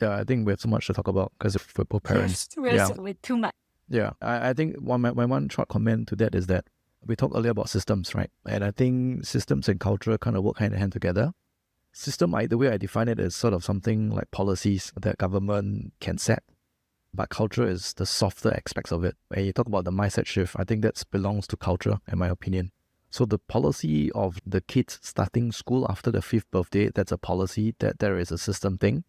Yeah, I think we have so much to talk about because we're both parents. Yes, we're too much. Yeah, I think my one short comment to that is that we talked earlier about systems, right? And I think systems and culture kind of work hand in hand together. System, the way I define it is sort of something like policies that government can set, but culture is the softer aspects of it. When you talk about the mindset shift, I think that belongs to culture, in my opinion. So the policy of the kids starting school after the 5th birthday, that's a policy, that there is a system thing.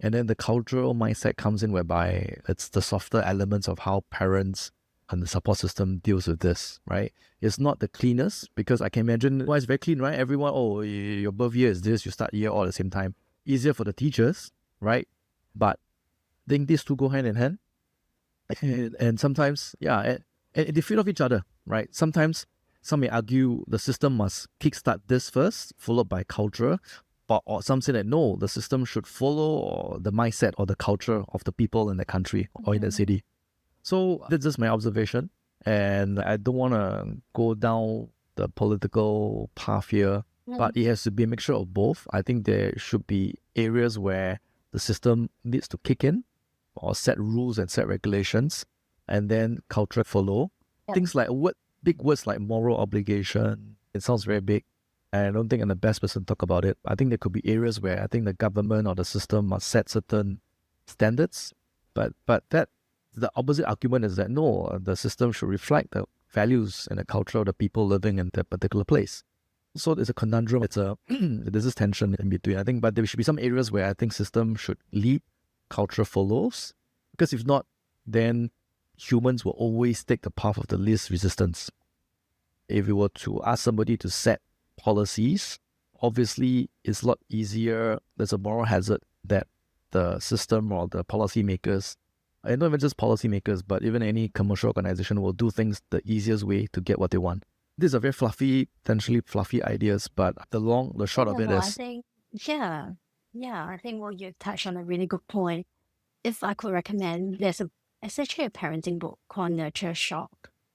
And then the cultural mindset comes in whereby it's the softer elements of how parents and the support system deals with this, right? It's not the cleanest, because I can imagine why it's very clean, right? Everyone, your birth year is this, you start year all at the same time. Easier for the teachers, right? But I think these two go hand in hand. And sometimes, and they feed off each other, right? Sometimes some may argue the system must kickstart this first, followed by culture. Or some say that no, the system should follow the mindset or the culture of the people in the country or in the city. So that's just my observation. And I don't want to go down the political path here, but it has to be a mixture of both. I think there should be areas where the system needs to kick in or set rules and set regulations, and then culture follow. Things like big words like moral obligation, it sounds very big. And I don't think I'm the best person to talk about it. I think there could be areas where I think the government or the system must set certain standards. But that the opposite argument is that no, the system should reflect the values and the culture of the people living in that particular place. So it's a conundrum. There's this tension in between, I think. But there should be some areas where I think system should lead, culture follows. Because if not, then humans will always take the path of the least resistance. If we were to ask somebody to set policies, obviously it's a lot easier. There's a moral hazard that the system or the policymakers, and not even just policymakers, but even any commercial organization will do things the easiest way to get what they want. These are very potentially fluffy ideas, but the short of it is... I think, I think you touched on a really good point. If I could recommend, it's actually a parenting book called NurtureShock.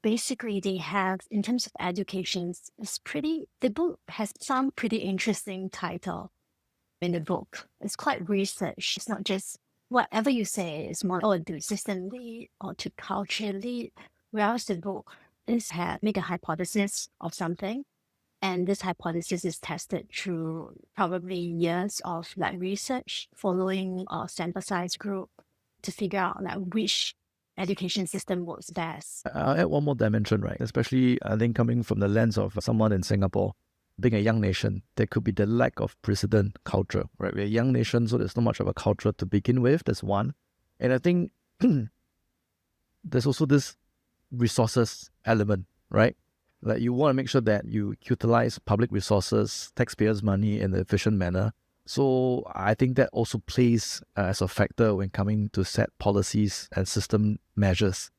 Basically, they have, in terms of education, the book has some pretty interesting title in the book. It's quite research. It's not just whatever you say, it's more to system lead or to culture lead. Whereas the book make a hypothesis of something. And this hypothesis is tested through probably years of research following a sample size group to figure out which education system works best. I'll add one more dimension, right? Especially, I think, coming from the lens of someone in Singapore, being a young nation, there could be the lack of precedent culture, right? We're a young nation, so there's not much of a culture to begin with. That's one. And I think there's also this resources element, right? Like you want to make sure that you utilize public resources, taxpayers' money in an efficient manner. So I think that also plays as a factor when coming to set policies and system measures.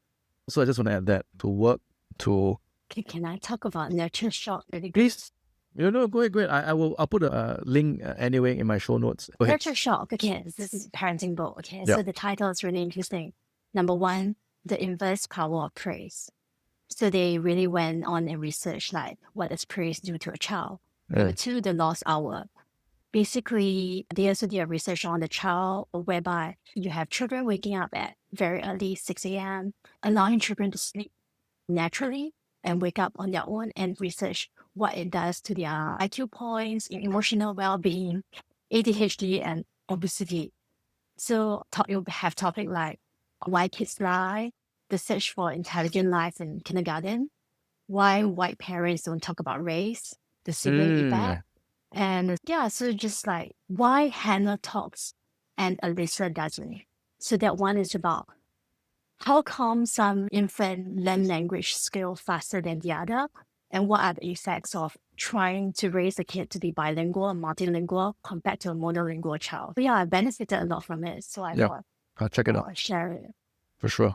So I just want to add that to work to... Can I talk about NurtureShock really quick? Please. Go ahead. I'll put a link anyway in my show notes. NurtureShock, okay, this is a parenting book, okay? So the title is really interesting. Number one, the inverse power of praise. So they really went on and researched what does praise do to a child. Number two, the lost hour. Basically, they also did a research on the child whereby you have children waking up at very early 6 a.m., allowing children to sleep naturally and wake up on their own, and research what it does to their IQ points, emotional well-being, ADHD, and obesity. So you'll have topics like why kids lie, the search for intelligent life in kindergarten, why white parents don't talk about race, the sibling effect. And so just why Hannah talks and Alyssa doesn't. So that one is about how come some infant learn language skill faster than the other, and what are the effects of trying to raise a kid to be bilingual and multilingual compared to a monolingual child. I benefited a lot from it. So I thought I'll check it out. Share it. For sure.